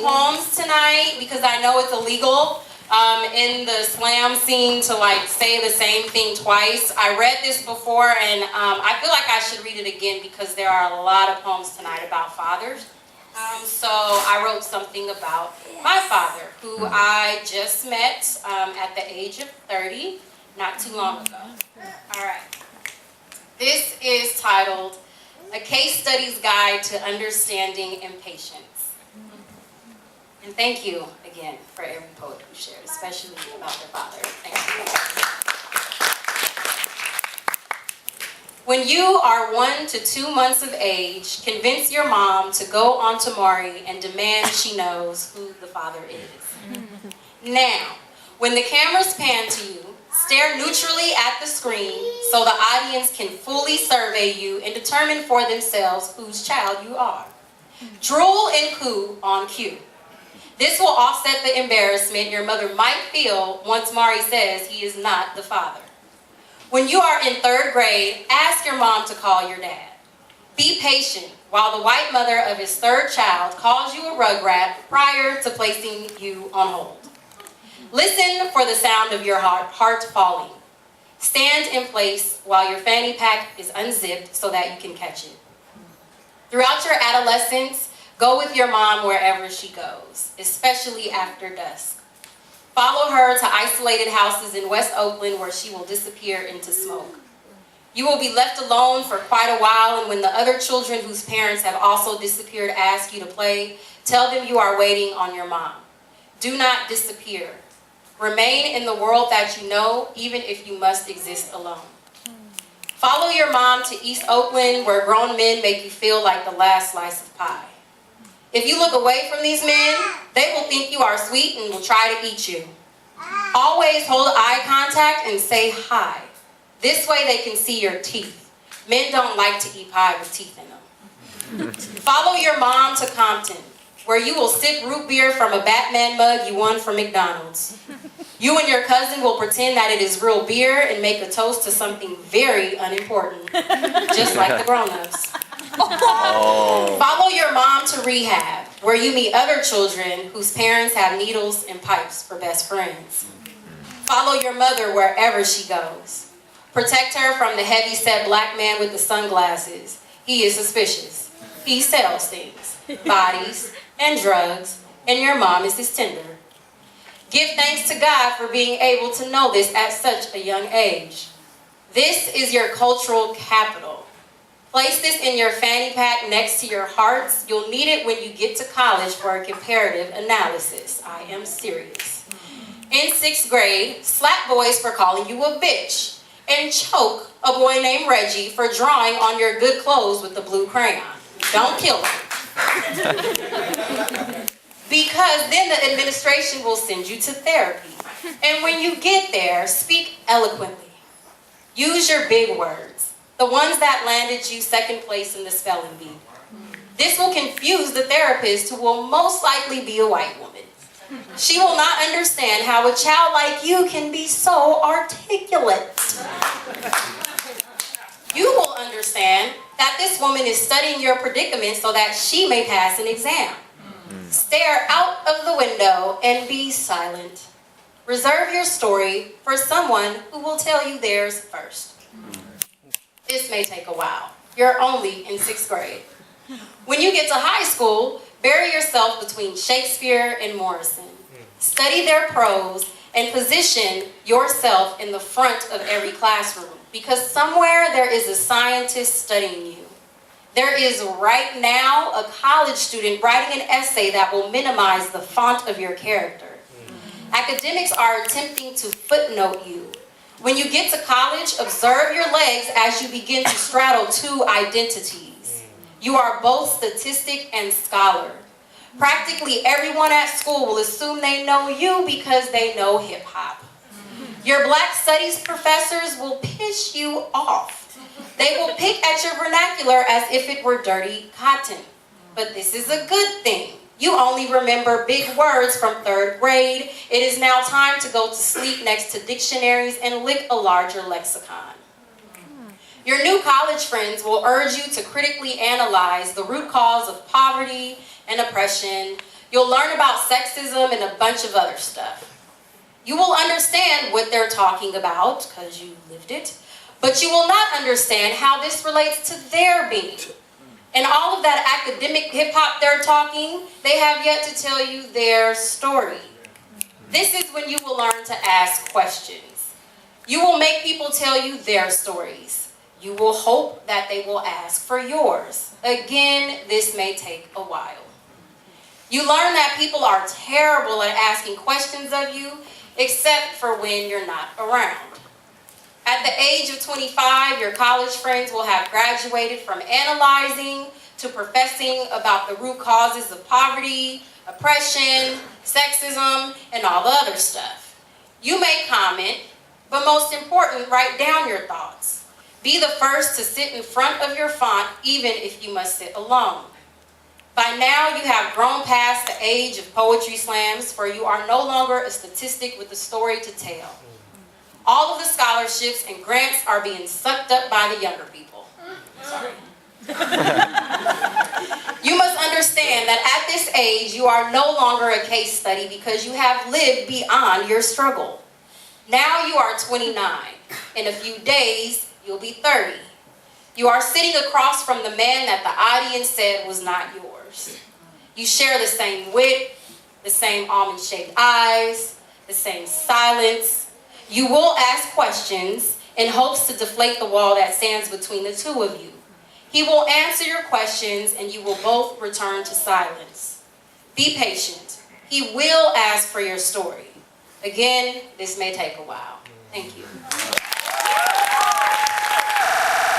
poems tonight because I know it's illegal in the slam scene to like say the same thing twice. I read this before and I feel like I should read it again because there are a lot of poems tonight about fathers. So I wrote something about my father, who I just met at the age of 30, not too long ago. All right. This is titled, A Case Study's Guide to Understanding Impatience. And thank you again for every poet who shared, especially about their father. Thank you. When you are 1 to 2 months of age, convince your mom to go on to Maury and demand she knows who the father is. Now, when the cameras pan to you, stare neutrally at the screen so the audience can fully survey you and determine for themselves whose child you are. Drool and coo on cue. This will offset the embarrassment your mother might feel once Maury says he is not the father. When you are in 3rd grade, ask your mom to call your dad. Be patient while the white mother of his 3rd child calls you a rugrat prior to placing you on hold. Listen for the sound of your heart falling. Stand in place while your fanny pack is unzipped so that you can catch it. Throughout your adolescence, go with your mom wherever she goes, especially after dusk. Follow her to isolated houses in West Oakland where she will disappear into smoke. You will be left alone for quite a while, and when the other children whose parents have also disappeared ask you to play, tell them you are waiting on your mom. Do not disappear. Remain in the world that you know, even if you must exist alone. Follow your mom to East Oakland, where grown men make you feel like the last slice of pie. If you look away from these men, they will think you are sweet and will try to eat you. Always hold eye contact and say hi. This way they can see your teeth. Men don't like to eat pie with teeth in them. Follow your mom to Compton, where you will sip root beer from a Batman mug you won from McDonald's. You and your cousin will pretend that it is real beer and make a toast to something very unimportant, just like the grown-ups. Follow your mom to rehab, where you meet other children whose parents have needles and pipes for best friends. Follow your mother wherever she goes. Protect her from the heavy-set black man with the sunglasses. He is suspicious. He sells things, bodies, and drugs, and your mom is his tender. Give thanks to God for being able to know this at such a young age. This is your cultural capital. Place this in your fanny pack next to your hearts. You'll need it when you get to college for a comparative analysis. I am serious. In 6th grade, slap boys for calling you a bitch, and choke a boy named Reggie for drawing on your good clothes with the blue crayon. Don't kill him. Because then the administration will send you to therapy. And when you get there, speak eloquently. Use your big words, the ones that landed you 2nd place in the spelling bee. This will confuse the therapist, who will most likely be a white woman. She will not understand how a child like you can be so articulate. You will understand that this woman is studying your predicament so that she may pass an exam. Stare out of the window and be silent. Reserve your story for someone who will tell you theirs first. This may take a while. You're only in 6th grade. When you get to high school, bury yourself between Shakespeare and Morrison. Study their prose and position yourself in the front of every classroom, because somewhere there is a scientist studying you. There is right now a college student writing an essay that will minimize the font of your character. Academics are attempting to footnote you. When you get to college, observe your legs as you begin to straddle 2 identities. You are both statistic and scholar. Practically everyone at school will assume they know you because they know hip-hop. Your black studies professors will piss you off. They will pick at your vernacular as if it were dirty cotton. But this is a good thing. You only remember big words from 3rd grade. It is now time to go to sleep next to dictionaries and lick a larger lexicon. Your new college friends will urge you to critically analyze the root cause of poverty and oppression. You'll learn about sexism and a bunch of other stuff. You will understand what they're talking about because you lived it, but you will not understand how this relates to their being. And all of that academic hip-hop they're talking, they have yet to tell you their story. This is when you will learn to ask questions. You will make people tell you their stories. You will hope that they will ask for yours. Again, this may take a while. You learn that people are terrible at asking questions of you, except for when you're not around. At the age of 25, your college friends will have graduated from analyzing to professing about the root causes of poverty, oppression, sexism, and all the other stuff. You may comment, but most important, write down your thoughts. Be the first to sit in front of your font, even if you must sit alone. By now, you have grown past the age of poetry slams, for you are no longer a statistic with a story to tell. All of the scholarships and grants are being sucked up by the younger people. Sorry. You must understand that at this age, you are no longer a case study because you have lived beyond your struggle. Now you are 29. In a few days, you'll be 30. You are sitting across from the man that the audience said was not yours. You share the same wit, the same almond-shaped eyes, the same silence. You will ask questions in hopes to deflate the wall that stands between the two of you. He will answer your questions and you will both return to silence. Be patient. He will ask for your story. Again, this may take a while. Thank you.